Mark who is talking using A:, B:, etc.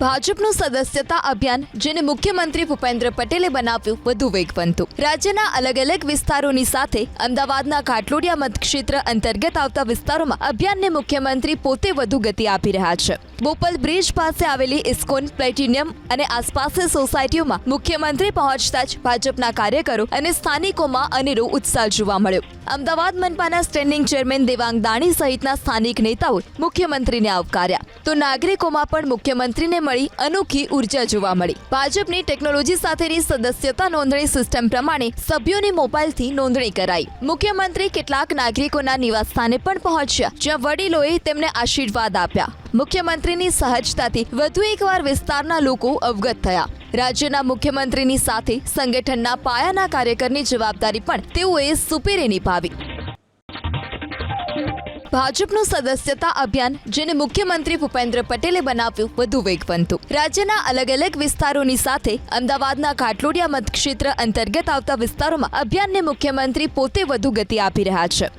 A: ભાજપનું સદસ્યતા અભિયાન જેને મુખ્યમંત્રી ભૂપેન્દ્ર પટેલે બનાવ્યું વધુ વેગવંતું। રાજ્યના અલગ અલગ વિસ્તારોની સાથે અમદાવાદના ઘાટલોડિયા મતક્ષેત્ર અંતર્ગત આવતા વિસ્તારોમાં અભિયાનને મુખ્યમંત્રી પોતે વધુ ગતિ આપી રહ્યા છે। બોપલ બ્રિજ પાસે આવેલી ઇસ્કોન, પ્લેટિનિયમ અને આસપાસની સોસાયટીઓમાં મુખ્યમંત્રી પહોંચતા જ ભાજપના કાર્યકરો અને સ્થાનિકોમાં અનેરો ઉત્સાહ જોવા મળ્યો। અમદાવાદ મનપાના સ્ટેન્ડિંગ ચેરમેન દેવાંગ દાણી સહિતના સ્થાનિક નેતાઓએ મુખ્યમંત્રીને આવકાર્યા તો નાગરિકોમાં પણ મુખ્યમંત્રીને મળી અનોખી ઉર્જા જોવા મળી। ભાજપની ટેકનોલોજી સાથેની સદસ્યતા નોંધણી સિસ્ટમ પ્રમાણે સભ્યોની મોબાઈલથી નોંધણી કરાઈ। મુખ્યમંત્રી કેટલાક નાગરિકોના નિવાસસ્થાને પણ પહોંચ્યા, જ્યાં વડીલોએ તેમને આશીર્વાદ આપ્યા। મુખ્યમંત્રીની સહજતાથી વધુ એકવાર વિસ્તારના લોકો અવગત થયા। રાજ્યના મુખ્યમંત્રીની સાથે સંગઠનના પાયાના કાર્યકરની જવાબદારી પણ તેઓએ સુપેરે નિભાવી। ભાજપનું સદસ્યતા અભિયાન જેને મુખ્યમંત્રી ભૂપેન્દ્ર પટેલે બનાવ્યું વધુ વેગવંતું। રાજ્યના અલગ અલગ વિસ્તારોની સાથે અમદાવાદના ઘાટલોડિયા મતક્ષેત્ર અંતર્ગત આવતા વિસ્તારોમાં અભિયાનને મુખ્યમંત્રી પોતે વધુ ગતિ આપી રહ્યા છે।